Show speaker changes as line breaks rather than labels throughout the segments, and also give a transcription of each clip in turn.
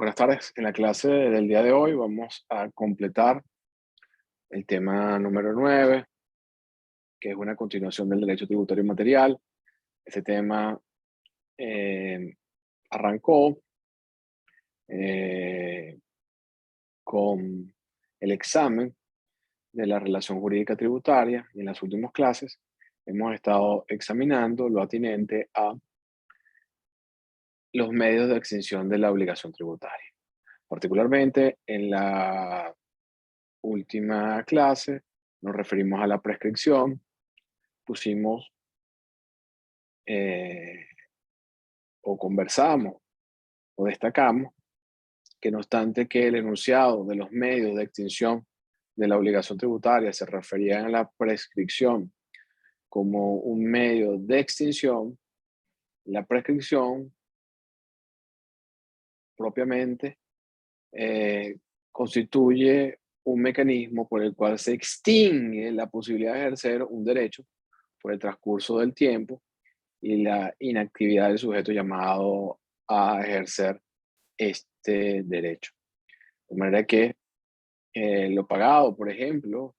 Buenas tardes. En la clase del día de hoy vamos a completar el tema número 9, que es una continuación del derecho tributario material. Este tema eh, arrancó eh, con el examen de la relación jurídica tributaria y en las últimas clases hemos estado examinando lo atinente a los medios de extinción de la obligación tributaria. Particularmente en la última clase nos referimos a la prescripción, pusimos eh, o conversamos o destacamos que no obstante que el enunciado de los medios de extinción de la obligación tributaria se refería a la prescripción como un medio de extinción, la prescripción propiamente eh, constituye un mecanismo por el cual se extingue la posibilidad de ejercer un derecho por el transcurso del tiempo y la inactividad del sujeto llamado a ejercer este derecho. De manera que lo pagado, por ejemplo,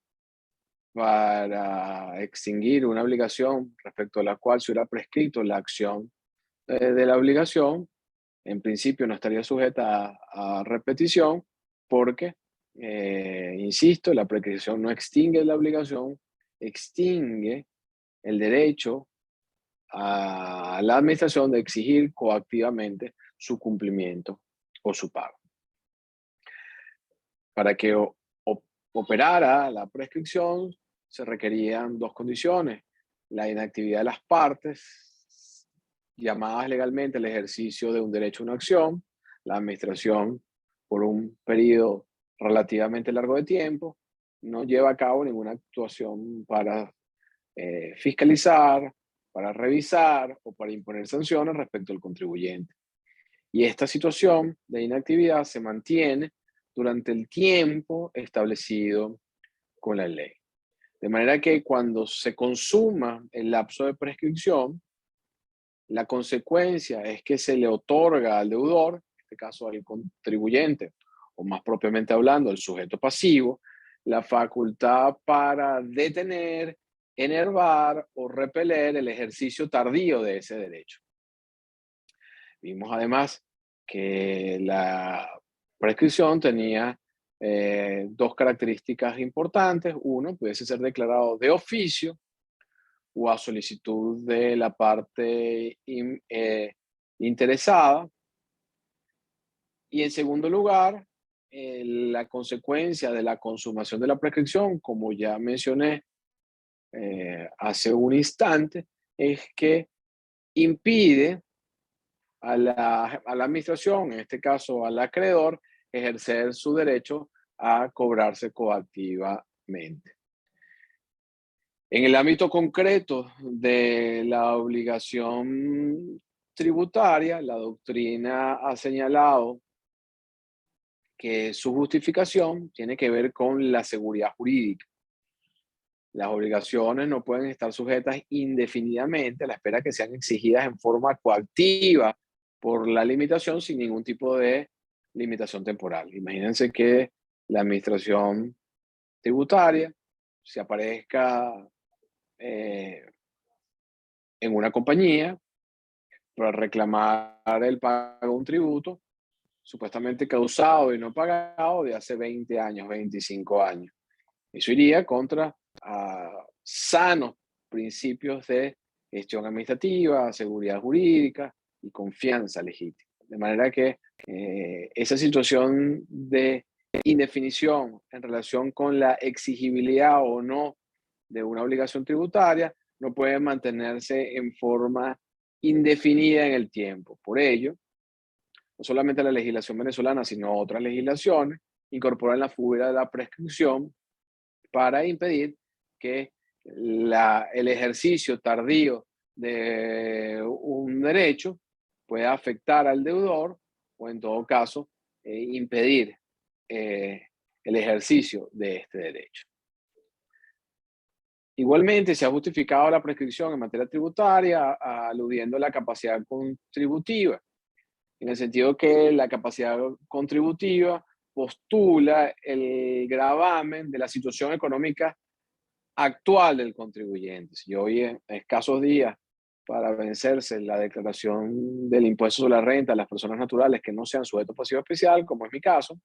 para extinguir una obligación respecto a la cual se hubiera prescrito la acción de la obligación, en principio no estaría sujeta a repetición porque, insisto, la prescripción no extingue la obligación, extingue el derecho a la administración de exigir coactivamente su cumplimiento o su pago. Para que operara la prescripción se requerían dos condiciones: la inactividad de las partes, llamadas legalmente el ejercicio de un derecho a una acción, la administración por un periodo relativamente largo de tiempo no lleva a cabo ninguna actuación para fiscalizar, para revisar o para imponer sanciones respecto al contribuyente. Y esta situación de inactividad se mantiene durante el tiempo establecido con la ley. De manera que cuando se consuma el lapso de prescripción, la consecuencia es que se le otorga al deudor, en este caso al contribuyente, o más propiamente hablando, al sujeto pasivo, la facultad para detener, enervar o repeler el ejercicio tardío de ese derecho. Vimos además que la prescripción tenía dos características importantes. Uno, pudiese ser declarado de oficio o a solicitud de la parte interesada. Y en segundo lugar, la consecuencia de la consumación de la prescripción, como ya mencioné hace un instante, es que impide a la administración, en este caso al acreedor, ejercer su derecho a cobrarse coactivamente. En el ámbito concreto de la obligación tributaria, la doctrina ha señalado que su justificación tiene que ver con la seguridad jurídica. Las obligaciones no pueden estar sujetas indefinidamente a la espera que sean exigidas en forma coactiva por la limitación sin ningún tipo de limitación temporal. Imagínense que la administración tributaria se aparezca eh, en una compañía para reclamar el pago de un tributo supuestamente causado y no pagado de hace 20 años, 25 años. Eso iría contra sanos principios de gestión administrativa, seguridad jurídica y confianza legítima. De manera que esa situación de indefinición en relación con la exigibilidad o no de una obligación tributaria no puede mantenerse en forma indefinida en el tiempo. Por ello, no solamente la legislación venezolana, sino otras legislaciones incorporan la figura de la prescripción para impedir que el ejercicio tardío de un derecho pueda afectar al deudor o en todo caso impedir eh, el ejercicio de este derecho. Igualmente, se ha justificado la prescripción en materia tributaria aludiendo a la capacidad contributiva. en el sentido que la capacidad contributiva postula el gravamen de la situación económica actual del contribuyente. Si hoy en escasos días para vencerse la declaración del impuesto sobre la renta a las personas naturales que no sean sujetos pasivo especial, como es mi caso,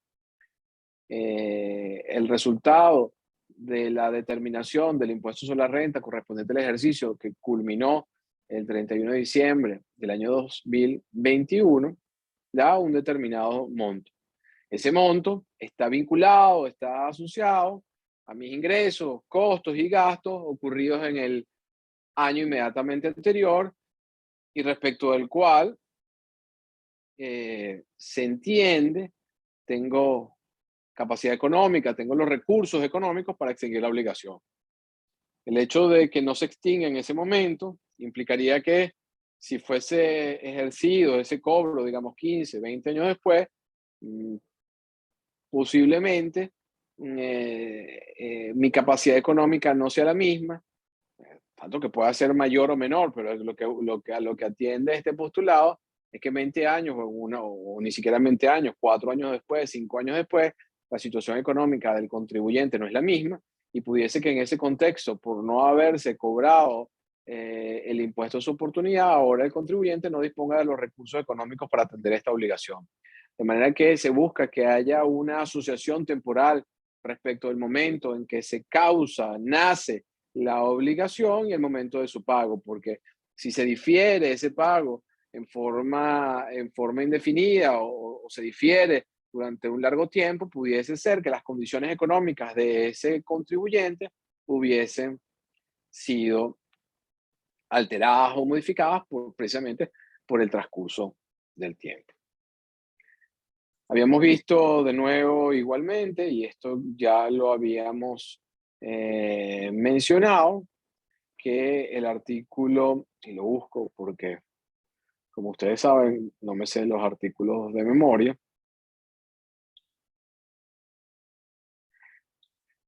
el resultado de la determinación del impuesto sobre la renta correspondiente al ejercicio que culminó el 31 de diciembre del año 2021 da un determinado monto. Ese monto está vinculado, está asociado a mis ingresos, costos y gastos ocurridos en el año inmediatamente anterior y respecto del cual se entiende, tengo capacidad económica, tengo los recursos económicos para extinguir la obligación. El hecho de que no se extinga en ese momento implicaría que si fuese ejercido ese cobro, digamos 15, 20 años después, mm, posiblemente mi capacidad económica no sea la misma, tanto que pueda ser mayor o menor, pero a lo que atiende este postulado es que 20 años o ni siquiera 20 años, 4 años después, 5 años después, la situación económica del contribuyente no es la misma y pudiese que en ese contexto, por no haberse cobrado el impuesto de su oportunidad, ahora el contribuyente no disponga de los recursos económicos para atender esta obligación. De manera que se busca que haya una asociación temporal respecto del momento en que se causa, nace la obligación y el momento de su pago, porque si se difiere ese pago en forma indefinida o se difiere durante un largo tiempo, pudiese ser que las condiciones económicas de ese contribuyente hubiesen sido alteradas o modificadas precisamente por el transcurso del tiempo. Habíamos visto de nuevo igualmente, y esto ya lo habíamos mencionado, que el artículo, y lo busco porque, como ustedes saben, no me sé los artículos de memoria.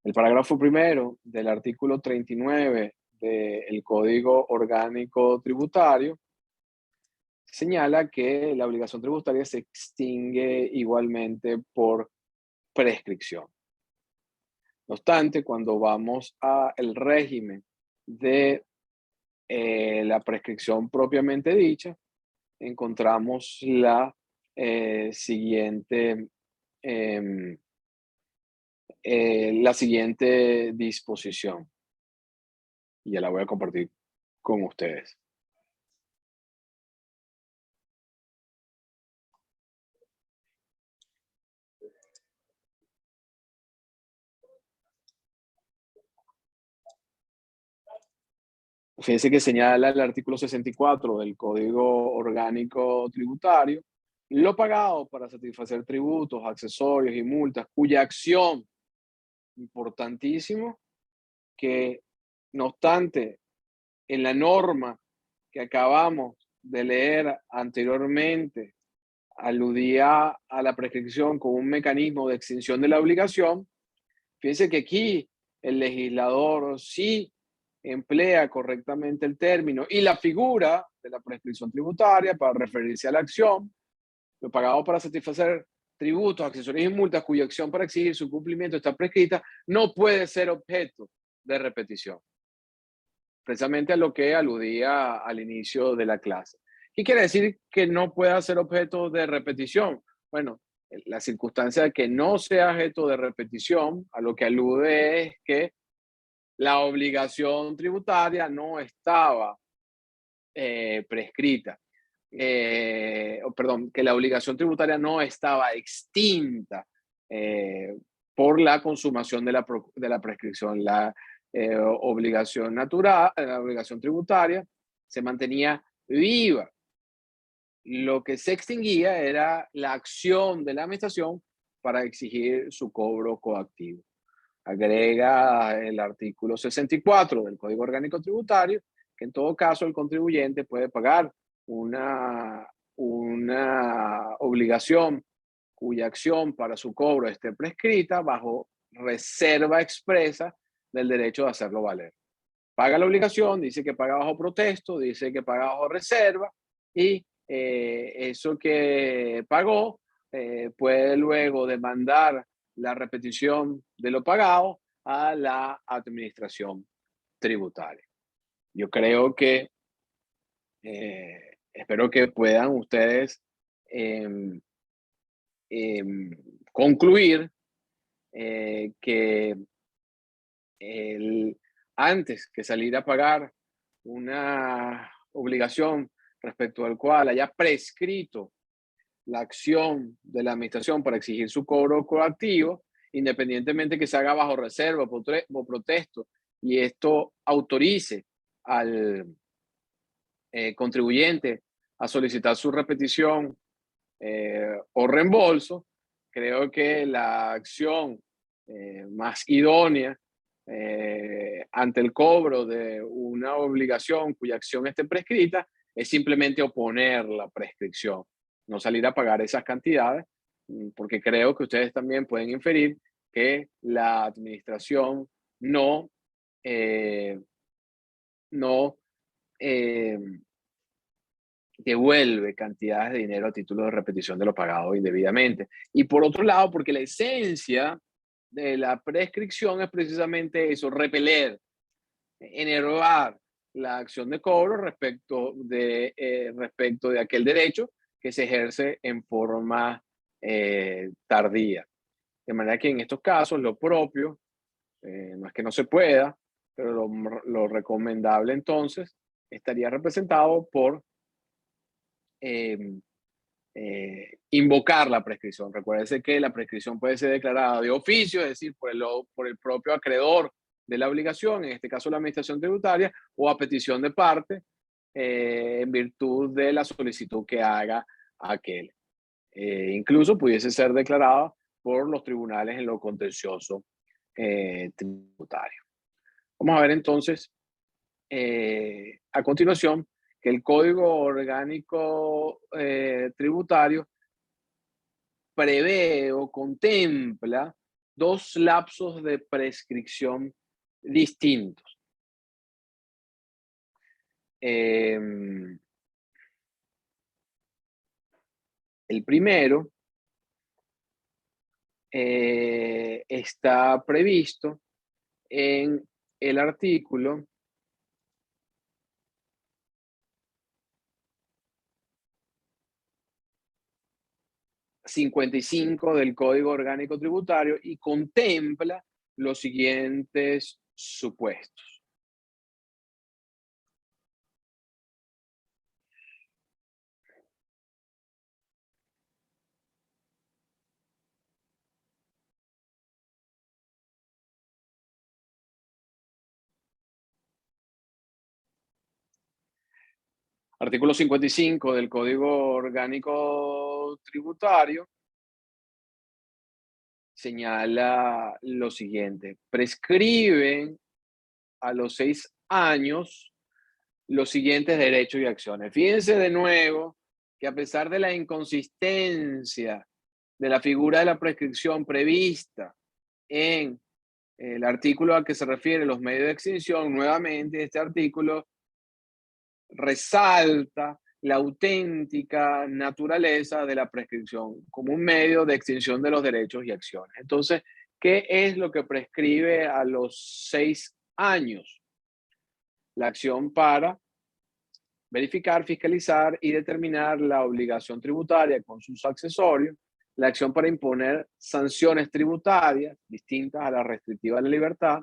El parágrafo primero del artículo 39 del Código Orgánico Tributario señala que la obligación tributaria se extingue igualmente por prescripción. No obstante, cuando vamos al régimen de la prescripción propiamente dicha, encontramos em, la siguiente disposición, y ya la voy a compartir con ustedes. Fíjense que señala el artículo 64 del Código Orgánico Tributario, lo pagado para satisfacer tributos, accesorios y multas, cuya acción, importantísimo, que no obstante, en la norma que acabamos de leer anteriormente, aludía a la prescripción como un mecanismo de extinción de la obligación. Fíjense que aquí el legislador sí emplea correctamente el término y la figura de la prescripción tributaria para referirse a la acción, lo pagado para satisfacer tributos, accesorios y multas cuya acción para exigir su cumplimiento está prescrita, no puede ser objeto de repetición. Precisamente a lo que aludía al inicio de la clase. ¿Qué quiere decir que no pueda ser objeto de repetición? Bueno, la circunstancia de que no sea objeto de repetición, a lo que alude es que la obligación tributaria no estaba prescrita. Perdón, que la obligación tributaria no estaba extinta por la consumación de la prescripción. La obligación natural, la obligación tributaria se mantenía viva. Lo que se extinguía era la acción de la administración para exigir su cobro coactivo. Agrega el artículo 64 del Código Orgánico Tributario que en todo caso el contribuyente puede pagar una obligación cuya acción para su cobro esté prescrita bajo reserva expresa del derecho de hacerlo valer. Paga la obligación, dice que paga bajo protesto, dice que paga bajo reserva y eso que pagó, puede luego demandar la repetición de lo pagado a la administración tributaria. Yo creo que, espero que puedan ustedes em, em, concluir que antes que salir a pagar una obligación respecto al cual haya prescrito la acción de la administración para exigir su cobro coactivo, independientemente que se haga bajo reserva o protesto, y esto autorice al contribuyente a solicitar su repetición o reembolso, creo que la acción más idónea ante el cobro de una obligación cuya acción esté prescrita es simplemente oponer la prescripción, no salir a pagar esas cantidades, porque creo que ustedes también pueden inferir que la administración no, eh, no eh, devuelve cantidades de dinero a título de repetición de lo pagado indebidamente. Y por otro lado, porque la esencia de la prescripción es precisamente eso, repeler, enervar la acción de cobro respecto de aquel derecho que se ejerce en forma tardía. De manera que en estos casos lo propio, no es que no se pueda, pero lo recomendable entonces estaría representado por eh, invocar la prescripción. Recuérdense que la prescripción puede ser declarada de oficio, es decir, por el propio acreedor de la obligación, en este caso la administración tributaria, o a petición de parte, en virtud de la solicitud que haga aquel. Incluso pudiese ser declarada por los tribunales en lo contencioso tributario. Vamos a ver entonces a continuación que el Código Orgánico Tributario prevé o contempla dos lapsos de prescripción distintos. El primero está previsto en el artículo 55 del Código Orgánico Tributario y contempla los siguientes supuestos. Artículo 55 del Código Orgánico Tributario señala lo siguiente: prescriben a los 6 años los siguientes derechos y acciones. Fíjense de nuevo que a pesar de la inconsistencia de la figura de la prescripción prevista en el artículo al que se refiere los medios de extinción, nuevamente este artículo resalta la auténtica naturaleza de la prescripción como un medio de extinción de los derechos y acciones. Entonces, ¿qué es lo que prescribe a los 6 años? La acción para verificar, fiscalizar y determinar la obligación tributaria con sus accesorios, la acción para imponer sanciones tributarias distintas a la restrictiva de la libertad,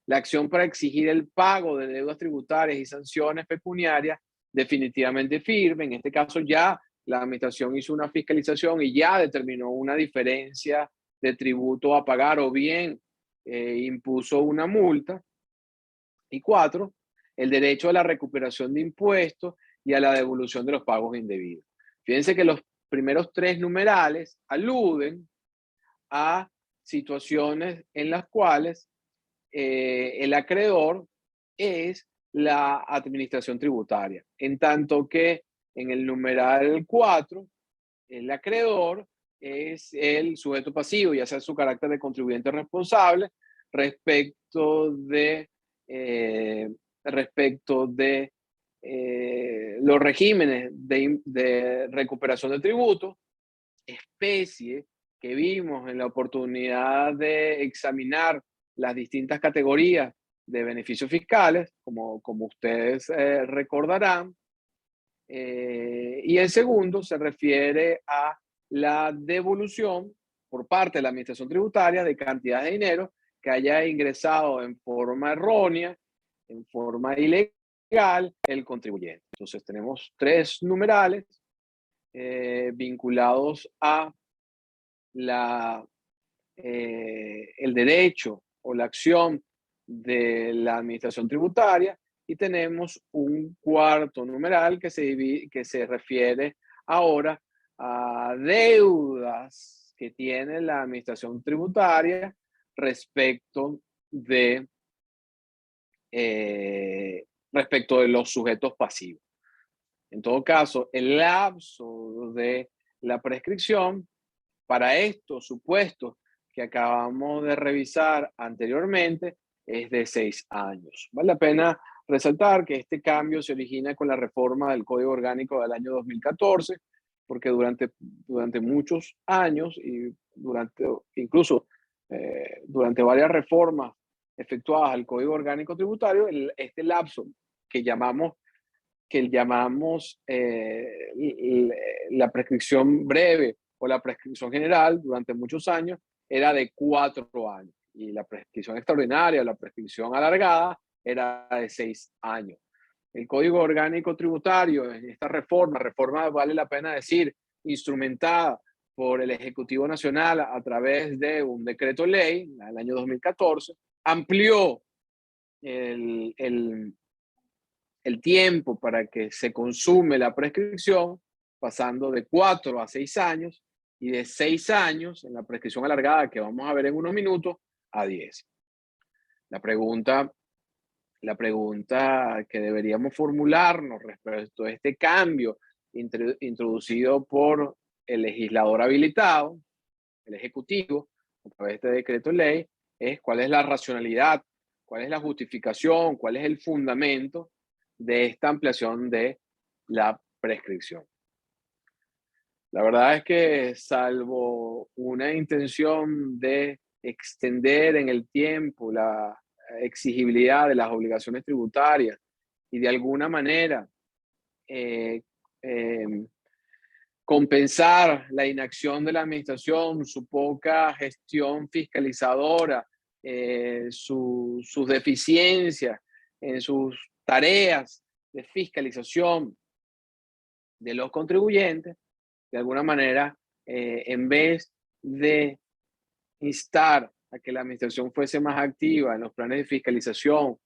la acción para exigir el pago de deudas tributarias y sanciones pecuniarias definitivamente firme. En este caso ya la administración hizo una fiscalización y ya determinó una diferencia de tributo a pagar o bien impuso una multa. Y 4, el derecho a la recuperación de impuestos y a la devolución de los pagos indebidos. Fíjense que los primeros 3 numerales aluden a situaciones en las cuales el acreedor es la administración tributaria, en tanto que en el numeral 4, el acreedor es el sujeto pasivo, ya sea su carácter de contribuyente responsable respecto de, respecto de los regímenes de recuperación de tributos, especie que vimos en la oportunidad de examinar las distintas categorías de beneficios fiscales, como ustedes recordarán. Y el segundo se refiere a la devolución por parte de la Administración Tributaria de cantidades de dinero que haya ingresado en forma errónea, en forma ilegal, el contribuyente. Entonces tenemos tres numerales vinculados a el derecho o la acción de la administración tributaria, y tenemos un cuarto numeral que se refiere ahora a deudas que tiene la administración tributaria respecto de, respecto de los sujetos pasivos. En todo caso, el lapso de la prescripción para estos supuestos que acabamos de revisar anteriormente es de 6 años. Vale la pena resaltar que este cambio se origina con la reforma del Código Orgánico del año 2014, porque durante muchos años y incluso durante varias reformas efectuadas al Código Orgánico Tributario, este lapso que llamamos la prescripción breve o la prescripción general durante muchos años era de 4 años, y la prescripción extraordinaria o la prescripción alargada era de 6 años. El Código Orgánico Tributario, en esta reforma vale la pena decir, instrumentada por el Ejecutivo Nacional a través de un decreto ley del año 2014, amplió el tiempo para que se consume la prescripción, pasando de 4 a 6 años, y de 6 años en la prescripción alargada, que vamos a ver en unos minutos, a 10. La pregunta que deberíamos formularnos respecto a este cambio introducido por el legislador habilitado, el Ejecutivo, a través de este decreto ley, es cuál es la racionalidad, cuál es la justificación, cuál es el fundamento de esta ampliación de la prescripción. La verdad es que, salvo una intención de extender en el tiempo la exigibilidad de las obligaciones tributarias y de alguna manera eh, eh, compensar la inacción de la administración, su poca gestión fiscalizadora, sus deficiencias en sus tareas de fiscalización de los contribuyentes, de alguna manera, en vez de instar a que la administración fuese más activa en los planes de fiscalización,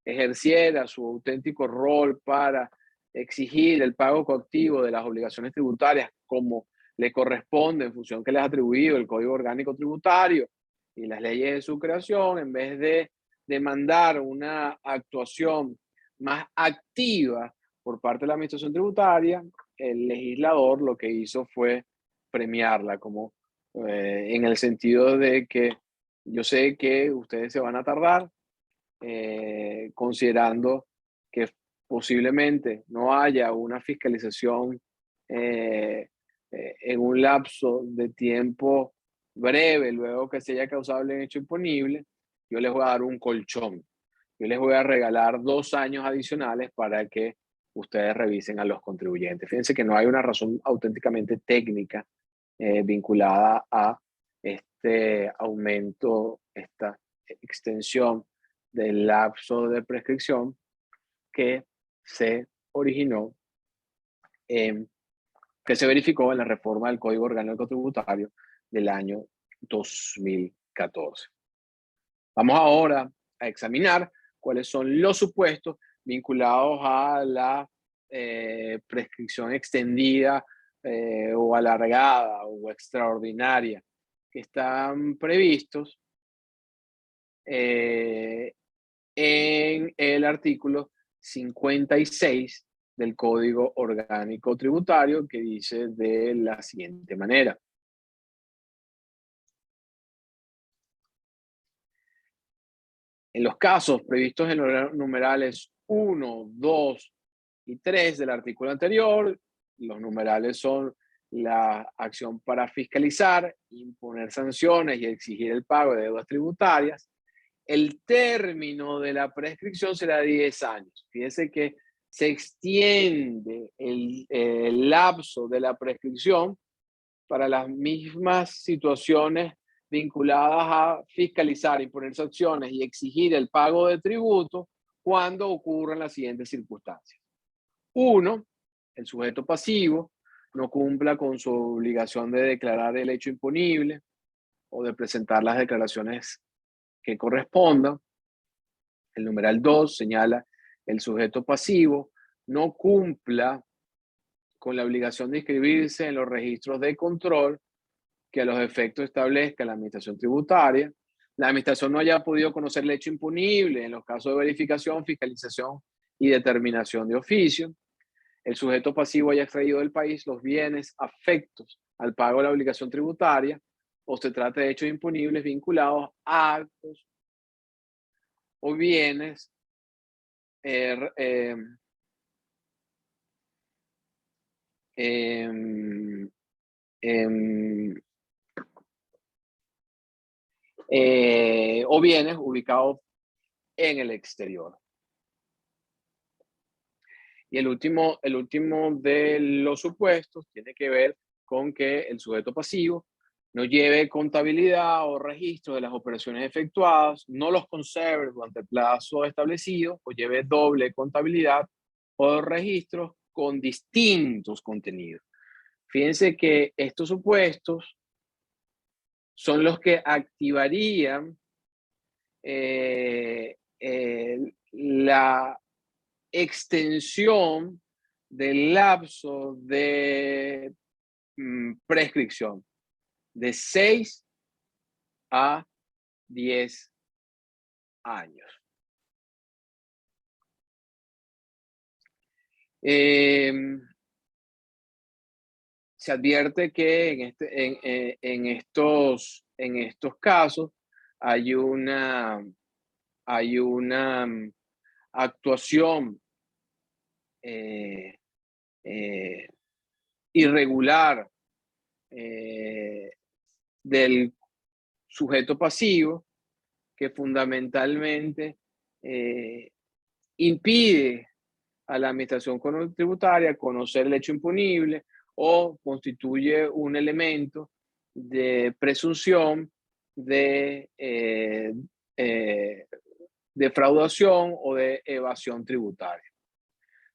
ejerciera su auténtico rol para exigir el pago coactivo de las obligaciones tributarias como le corresponde en función que les ha atribuido el Código Orgánico Tributario y las leyes de su creación, en vez de demandar una actuación más activa por parte de la administración tributaria, el legislador lo que hizo fue premiarla, como en el sentido de que yo sé que ustedes se van a tardar, considerando que posiblemente no haya una fiscalización en un lapso de tiempo breve, luego que se haya causado el hecho imponible. Yo les voy a dar un colchón. Yo les voy a regalar 2 años adicionales para que ustedes revisen a los contribuyentes. Fíjense que no hay una razón auténticamente técnica vinculada a este aumento, esta extensión del lapso de prescripción que se originó, que se verificó en la reforma del Código Orgánico Tributario del año 2014. Vamos ahora a examinar cuáles son los supuestos vinculados a la prescripción extendida o alargada o extraordinaria que están previstos en el artículo 56 del Código Orgánico Tributario, que dice de la siguiente manera. En los casos previstos en los numerales 1, 2 y 3 del artículo anterior. Los numerales son la acción para fiscalizar, imponer sanciones y exigir el pago de deudas tributarias. El término de la prescripción será 10 años. Fíjense que se extiende el lapso de la prescripción para las mismas situaciones vinculadas a fiscalizar, imponer sanciones y exigir el pago de tributo cuando ocurran las siguientes circunstancias. Uno, el sujeto pasivo no cumpla con su obligación de declarar el hecho imponible o de presentar las declaraciones que correspondan. El numeral 2 señala el sujeto pasivo no cumpla con la obligación de inscribirse en los registros de control que a los efectos establezca la Administración Tributaria. La Administración no haya podido conocer el hecho imponible en los casos de verificación, fiscalización y determinación de oficio. El sujeto pasivo haya extraído del país los bienes afectos al pago de la obligación tributaria o se trata de hechos imponibles vinculados a actos o bienes eh, eh, o bienes ubicados en el exterior. Y el último de los supuestos tiene que ver con que el sujeto pasivo no lleve contabilidad o registro de las operaciones efectuadas, no los conserve durante el plazo establecido o lleve doble contabilidad o registros con distintos contenidos. Fíjense que estos supuestos son los que activarían la extensión del lapso de prescripción de 6 a 10 años. Se advierte que en estos casos hay una actuación irregular del sujeto pasivo que fundamentalmente impide a la Administración Tributaria conocer el hecho imponible o constituye un elemento de presunción de defraudación o de evasión tributaria.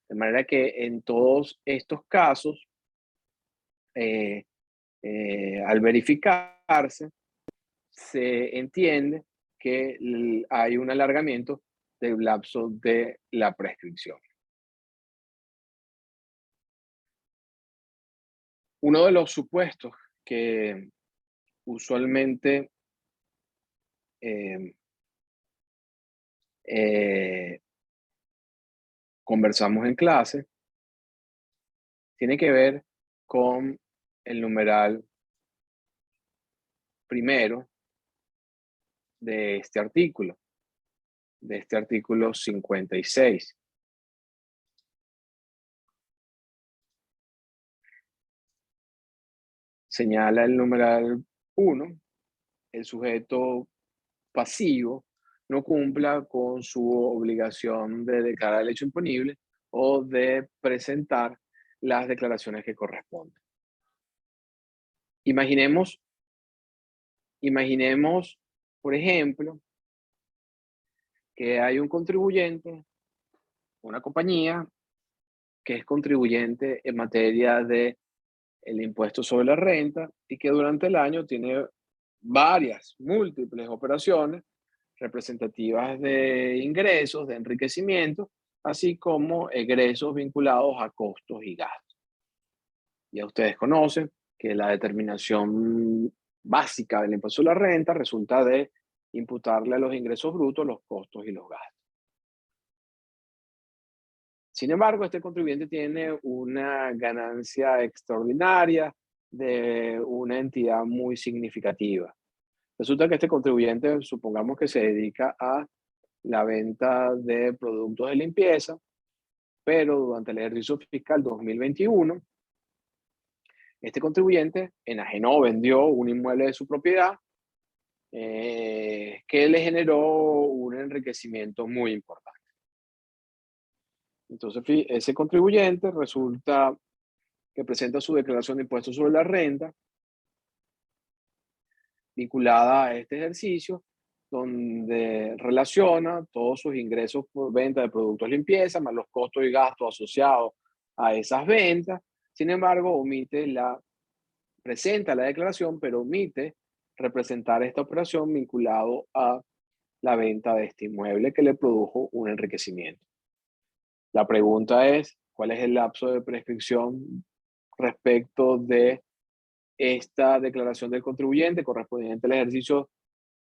De manera que en todos estos casos, al verificarse, se entiende que hay un alargamiento del lapso de la prescripción. Uno de los supuestos que usualmente conversamos en clase tiene que ver con el numeral primero de este artículo 56. Señala el numeral 1, el sujeto pasivo no cumpla con su obligación de declarar el hecho imponible o de presentar las declaraciones que corresponden. Imaginemos, por ejemplo, que hay un contribuyente, una compañía, que es contribuyente en materia de el impuesto sobre la renta y que durante el año tiene múltiples operaciones representativas de ingresos, de enriquecimiento, así como egresos vinculados a costos y gastos. Ya ustedes conocen que la determinación básica del impuesto sobre la renta resulta de imputarle a los ingresos brutos los costos y los gastos. Sin embargo, este contribuyente tiene una ganancia extraordinaria de una entidad muy significativa. Resulta que este contribuyente, supongamos que se dedica a la venta de productos de limpieza pero durante el ejercicio fiscal 2021, este contribuyente enajenó o vendió un inmueble de su propiedad que le generó un enriquecimiento muy importante. Entonces, ese contribuyente resulta que presenta su declaración de impuestos sobre la renta vinculada a este ejercicio, donde relaciona todos sus ingresos por venta de productos de limpieza, más los costos y gastos asociados a esas ventas. Sin embargo, presenta la declaración, pero omite representar esta operación vinculado a la venta de este inmueble que le produjo un enriquecimiento. La pregunta es, ¿cuál es el lapso de prescripción respecto de esta declaración del contribuyente correspondiente al ejercicio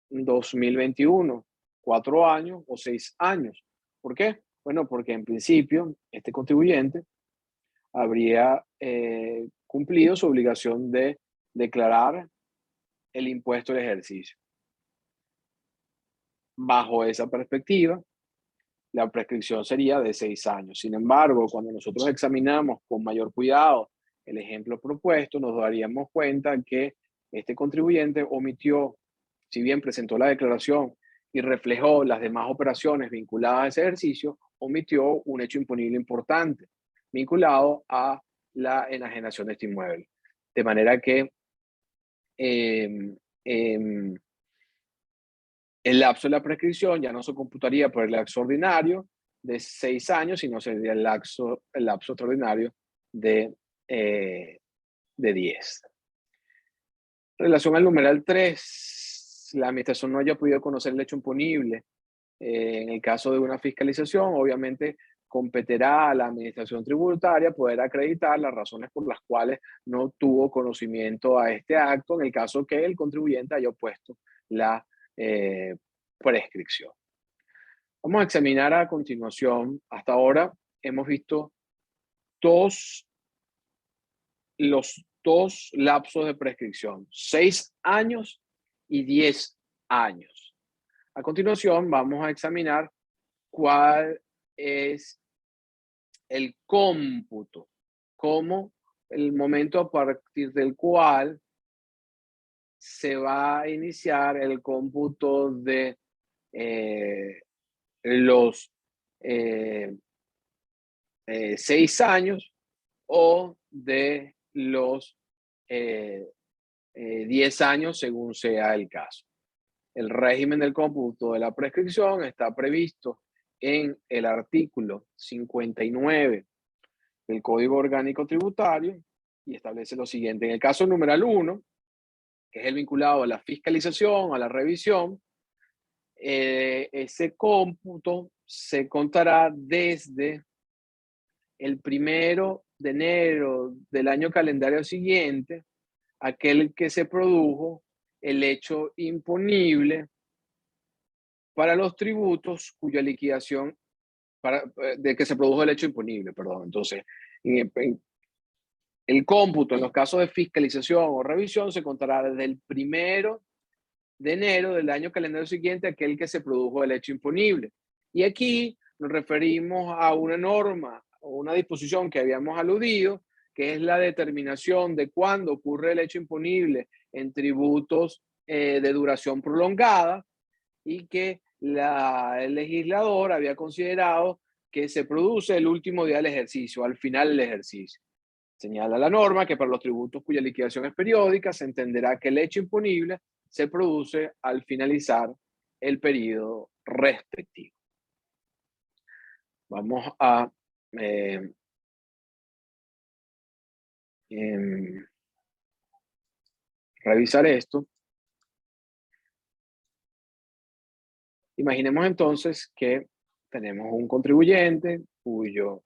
2021? 4 años o 6 años. ¿Por qué? Bueno, porque en principio este contribuyente habría cumplido su obligación de declarar el impuesto del ejercicio. Bajo esa perspectiva, la prescripción sería de 6 años. Sin embargo, cuando nosotros examinamos con mayor cuidado el ejemplo propuesto, nos daríamos cuenta que este contribuyente omitió, si bien presentó la declaración y reflejó las demás operaciones vinculadas a ese ejercicio, omitió un hecho imponible importante vinculado a la enajenación de este inmueble. De manera que el lapso de la prescripción ya no se computaría por el lapso ordinario de 6 años, sino sería el lapso extraordinario de 10. En relación al numeral 3, la administración no haya podido conocer el hecho imponible. En el caso de una fiscalización, obviamente competirá a la administración tributaria poder acreditar las razones por las cuales no tuvo conocimiento a este acto, en el caso que el contribuyente haya opuesto la prescripción. Vamos a examinar a continuación. Hasta ahora hemos visto los dos lapsos de prescripción, 6 años y 10 años. A continuación vamos a examinar cuál es el cómputo, como el momento a partir del cual se va a iniciar el cómputo de los 6 años o de los 10 años, según sea el caso. El régimen del cómputo de la prescripción está previsto en el artículo 59 del Código Orgánico Tributario y establece lo siguiente. En el caso numeral 1, que es el vinculado a la fiscalización, a la revisión, ese cómputo se contará desde el 1 de enero del año calendario siguiente, aquel que se produjo el hecho imponible para los tributos cuya liquidación, de que se produjo el hecho imponible, perdón. Entonces, el cómputo en los casos de fiscalización o revisión se contará desde el 1 de enero del año calendario siguiente, aquel que se produjo el hecho imponible. Y aquí nos referimos a una norma o una disposición que habíamos aludido, que es la determinación de cuándo ocurre el hecho imponible en tributos de duración prolongada y que el legislador había considerado que se produce el último día del ejercicio, al final del ejercicio. Señala la norma que para los tributos cuya liquidación es periódica, se entenderá que el hecho imponible se produce al finalizar el periodo respectivo. Vamos a revisar esto. Imaginemos entonces que tenemos un contribuyente cuyo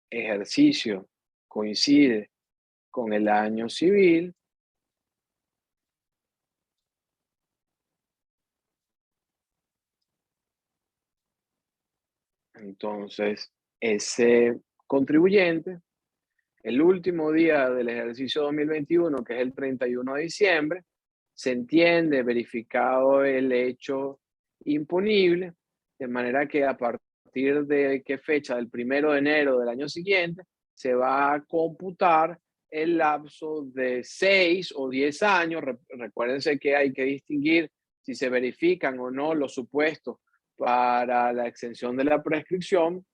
ejercicio coincide con el año civil. Entonces, ese contribuyente, el último día del ejercicio 2021, que es el 31 de diciembre, se entiende verificado el hecho imponible, de manera que a partir partir de qué fecha, del 1 de enero del año siguiente, se va a computar el lapso de 6 o 10 años. Recuérdense que hay que distinguir si se verifican o no los supuestos para la exención de la prescripción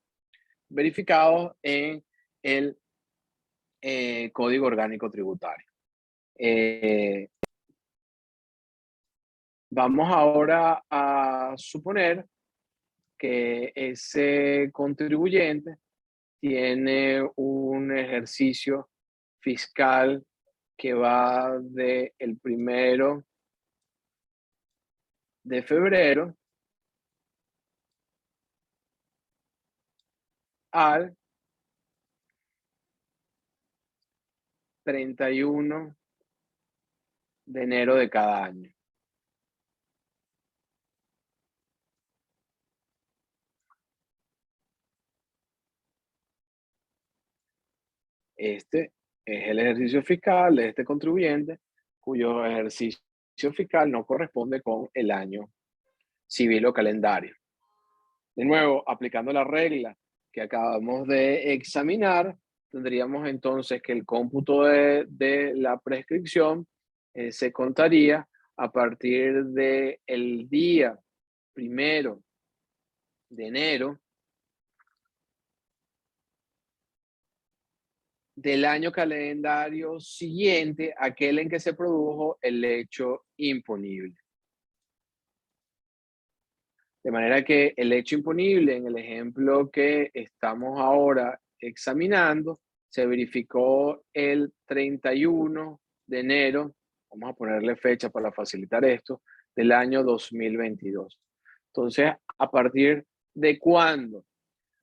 verificados en el Código Orgánico Tributario. Vamos ahora a suponer que ese contribuyente tiene un ejercicio fiscal que va del 1 de febrero al 31 de enero de cada año. Este es el ejercicio fiscal de este contribuyente cuyo ejercicio fiscal no corresponde con el año civil o calendario. De nuevo, aplicando la regla que acabamos de examinar, tendríamos entonces que el cómputo de la prescripción se contaría a partir del día 1 de enero del año calendario siguiente, aquel en que se produjo el hecho imponible. De manera que el hecho imponible en el ejemplo que estamos ahora examinando se verificó el 31 de enero, vamos a ponerle fecha para facilitar esto, del año 2022. Entonces, ¿a partir de cuándo?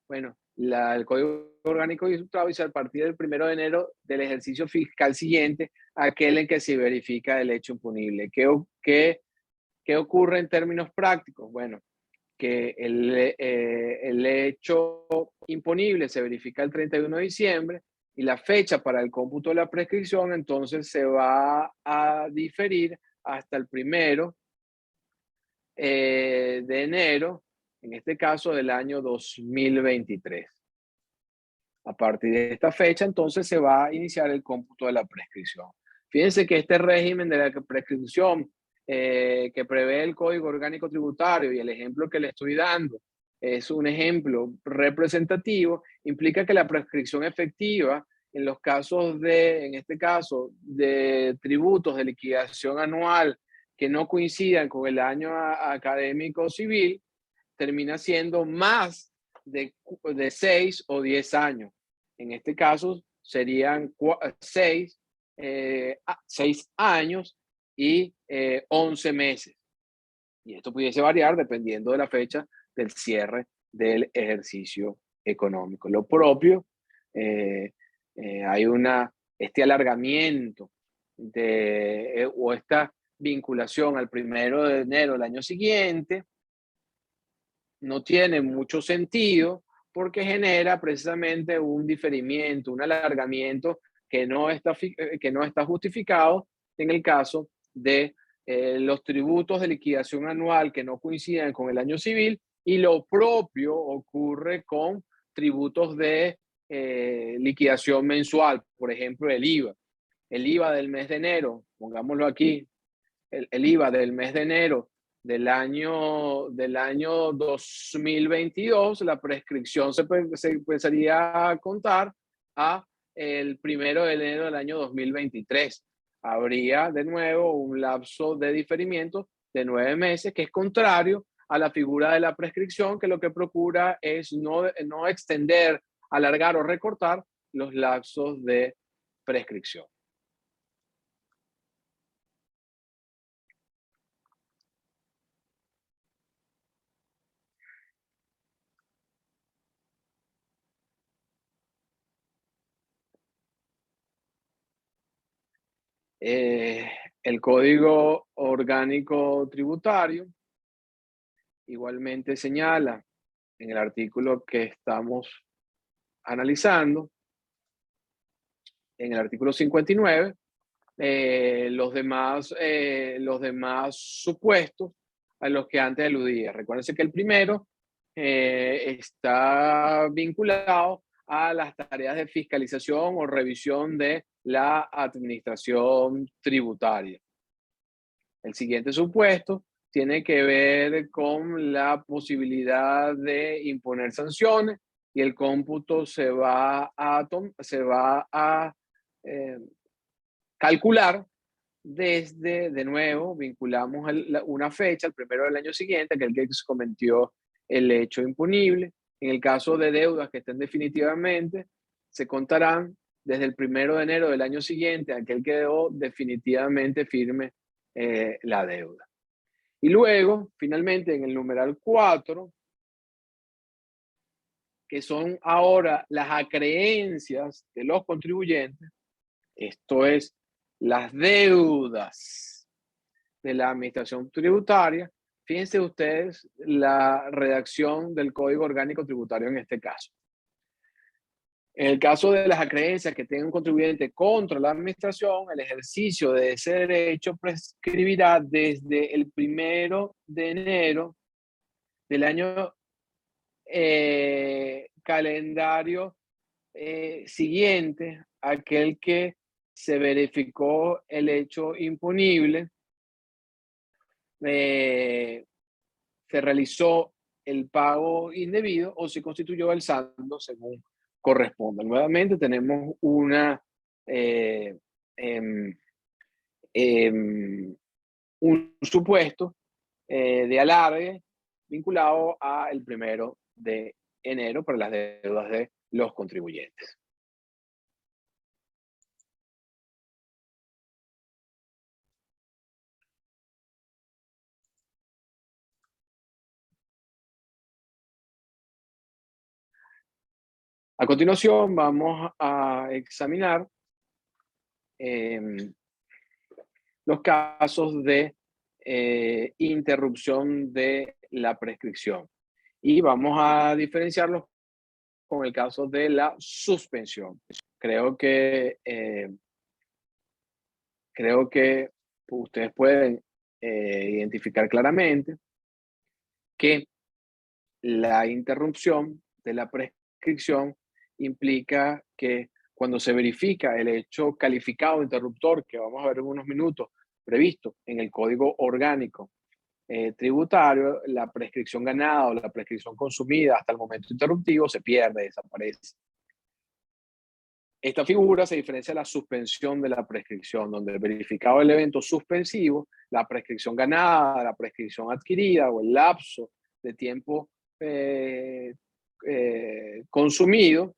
Bueno, el Código Orgánico Tributario dice a partir del 1 de enero del ejercicio fiscal siguiente, aquel en que se verifica el hecho imponible. ¿Qué ocurre en términos prácticos? Bueno, que el hecho imponible se verifica el 31 de diciembre y la fecha para el cómputo de la prescripción entonces se va a diferir hasta el 1 de enero, en este caso del año 2023. A partir de esta fecha entonces se va a iniciar el cómputo de la prescripción. Fíjense que este régimen de la prescripción que prevé el Código Orgánico Tributario y el ejemplo que le estoy dando es un ejemplo representativo, implica que la prescripción efectiva en los casos en este caso, de tributos de liquidación anual que no coincidan con el año académico civil, termina siendo más de 6 o 10 años. En este caso serían 6 años y 11 meses. Y esto pudiese variar dependiendo de la fecha del cierre del ejercicio económico. Lo propio, hay este alargamiento o esta vinculación al 1 de enero del año siguiente no tiene mucho sentido porque genera precisamente un diferimiento, un alargamiento que no está justificado en el caso de los tributos de liquidación anual que no coinciden con el año civil, y lo propio ocurre con tributos de liquidación mensual, por ejemplo el IVA. El IVA del mes de enero, pongámoslo aquí, el IVA del mes de enero del año 2022, la prescripción se empezaría a contar a el 1 de enero del año 2023. Habría de nuevo un lapso de diferimiento de 9 meses, que es contrario a la figura de la prescripción, que lo que procura es no extender, alargar o recortar los lapsos de prescripción. El Código Orgánico Tributario igualmente señala en el artículo que estamos analizando, en el artículo 59, los demás supuestos a los que antes aludía. Recuérdense que el primero está vinculado a las tareas de fiscalización o revisión de la administración tributaria. El siguiente supuesto tiene que ver con la posibilidad de imponer sanciones y el cómputo se va a calcular desde, de nuevo, vinculamos una fecha, el primero del año siguiente, aquel que se cometió el hecho impunible. En el caso de deudas que estén definitivamente, se contarán desde el 1 de enero del año siguiente, aquel que quedó definitivamente firme la deuda. Y luego, finalmente, en el numeral 4, que son ahora las acreencias de los contribuyentes, esto es, las deudas de la administración tributaria. Fíjense ustedes la redacción del Código Orgánico Tributario en este caso. En el caso de las acreencias que tenga un contribuyente contra la administración, el ejercicio de ese derecho prescribirá desde el 1 de enero del año calendario siguiente, aquel que se verificó el hecho impunible, se realizó el pago indebido o se constituyó el saldo según corresponda. Nuevamente tenemos un supuesto de alargue vinculado al 1 de enero para las deudas de los contribuyentes. A continuación vamos a examinar los casos de interrupción de la prescripción y vamos a diferenciarlos con el caso de la suspensión. Creo que ustedes pueden identificar claramente que la interrupción de la prescripción implica que cuando se verifica el hecho calificado interruptor, que vamos a ver en unos minutos, previsto en el Código Orgánico Tributario, la prescripción ganada o la prescripción consumida hasta el momento interruptivo se pierde, desaparece. Esta figura se diferencia de la suspensión de la prescripción, donde verificado el evento suspensivo, la prescripción ganada, la prescripción adquirida o el lapso de tiempo consumido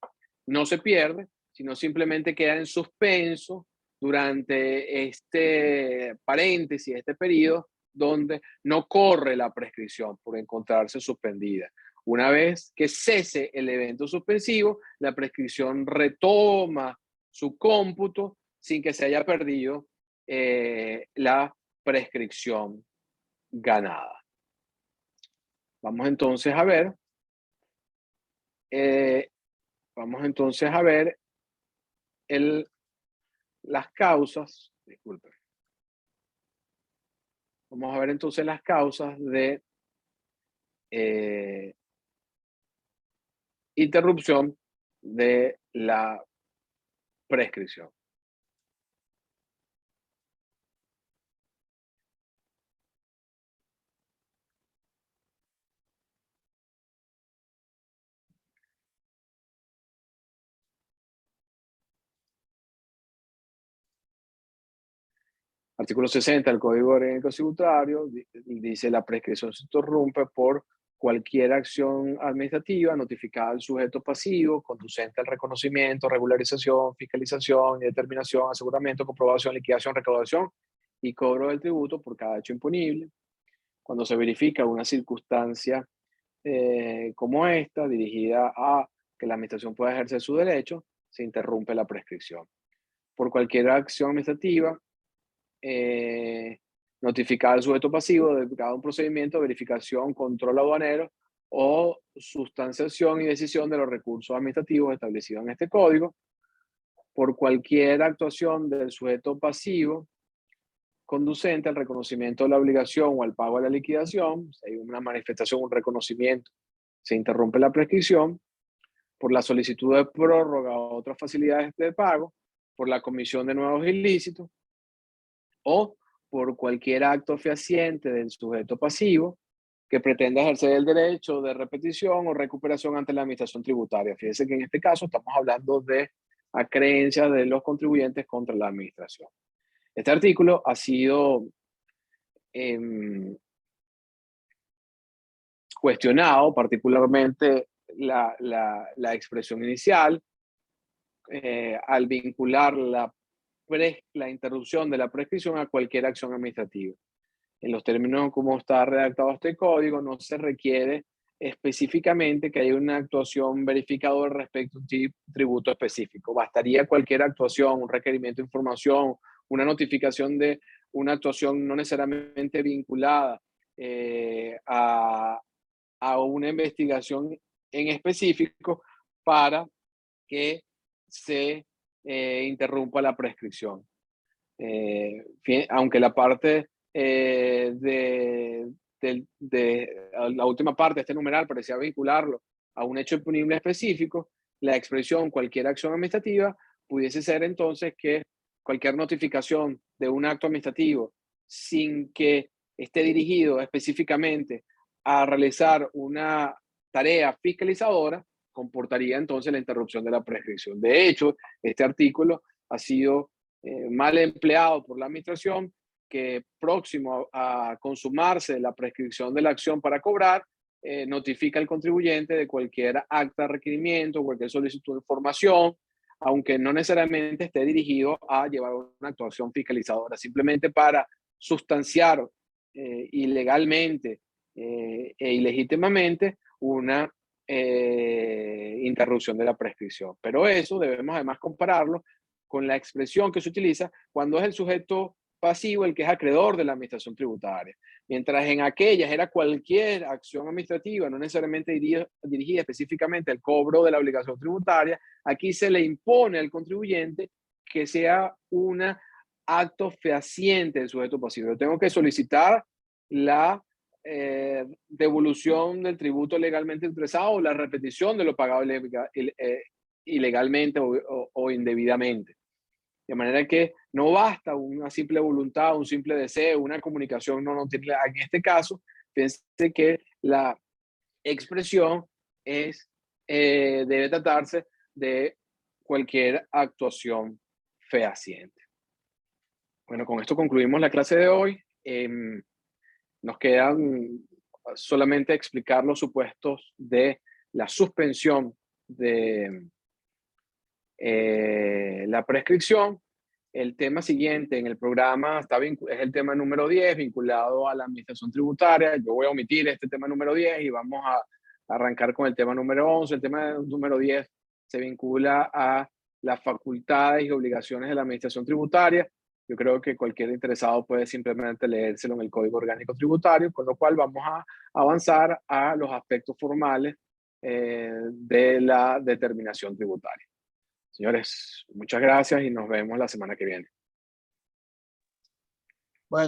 no se pierde, sino simplemente queda en suspenso durante este paréntesis, este periodo, donde no corre la prescripción por encontrarse suspendida. Una vez que cese el evento suspensivo, la prescripción retoma su cómputo sin que se haya perdido la prescripción ganada. Vamos entonces a ver las causas, disculpen. Vamos a ver entonces las causas de interrupción de la prescripción. Artículo 60 del Código Orgánico Tributario dice: la prescripción se interrumpe por cualquier acción administrativa notificada al sujeto pasivo conducente al reconocimiento, regularización, fiscalización, determinación, aseguramiento, comprobación, liquidación, recaudación y cobro del tributo por cada hecho imponible. Cuando se verifica una circunstancia como esta, dirigida a que la administración pueda ejercer su derecho, se interrumpe la prescripción. Por cualquier acción administrativa notificar al sujeto pasivo de cada un procedimiento de verificación, control aduanero o sustanciación y decisión de los recursos administrativos establecidos en este código. Por cualquier actuación del sujeto pasivo conducente al reconocimiento de la obligación o al pago de la liquidación, si hay una manifestación, un reconocimiento, se interrumpe la prescripción por la solicitud de prórroga o otras facilidades de pago, por la comisión de nuevos ilícitos o por cualquier acto fehaciente del sujeto pasivo que pretenda ejercer el derecho de repetición o recuperación ante la administración tributaria. Fíjense que en este caso estamos hablando de acreencias de los contribuyentes contra la administración. Este artículo ha sido cuestionado, particularmente la expresión inicial, al vincular la interrupción de la prescripción a cualquier acción administrativa. En los términos como está redactado este código, no se requiere específicamente que haya una actuación verificadora respecto a un tributo específico. Bastaría cualquier actuación, un requerimiento de información, una notificación de una actuación no necesariamente vinculada a una investigación en específico para que se interrumpa la prescripción. Aunque la parte la última parte de este numeral parecía vincularlo a un hecho imponible específico, la expresión cualquier acción administrativa pudiese ser entonces que cualquier notificación de un acto administrativo sin que esté dirigido específicamente a realizar una tarea fiscalizadora comportaría entonces la interrupción de la prescripción. De hecho, este artículo ha sido mal empleado por la administración, que próximo a consumarse la prescripción de la acción para cobrar, notifica al contribuyente de cualquier acta, requerimiento, cualquier solicitud de información, aunque no necesariamente esté dirigido a llevar una actuación fiscalizadora, simplemente para sustanciar ilegalmente e ilegítimamente una interrupción de la prescripción. Pero eso debemos además compararlo con la expresión que se utiliza cuando es el sujeto pasivo el que es acreedor de la administración tributaria. Mientras en aquellas era cualquier acción administrativa, no necesariamente dirigida específicamente al cobro de la obligación tributaria, aquí se le impone al contribuyente que sea un acto fehaciente del sujeto pasivo. Yo tengo que solicitar la devolución del tributo legalmente expresado o la repetición de lo pagado ilegalmente o indebidamente. De manera que no basta una simple voluntad, un simple deseo, una comunicación no notarial. En este caso, fíjense que la expresión debe tratarse de cualquier actuación fehaciente. Bueno, con esto concluimos la clase de hoy. Nos quedan solamente explicar los supuestos de la suspensión de la prescripción. El tema siguiente en el programa es el tema número 10, vinculado a la administración tributaria. Yo voy a omitir este tema número 10 y vamos a arrancar con el tema número 11. El tema número 10 se vincula a las facultades y obligaciones de la administración tributaria. Yo creo que cualquier interesado puede simplemente leérselo en el Código Orgánico Tributario, con lo cual vamos a avanzar a los aspectos formales de la determinación tributaria. Señores, muchas gracias y nos vemos la semana que viene.
Bueno.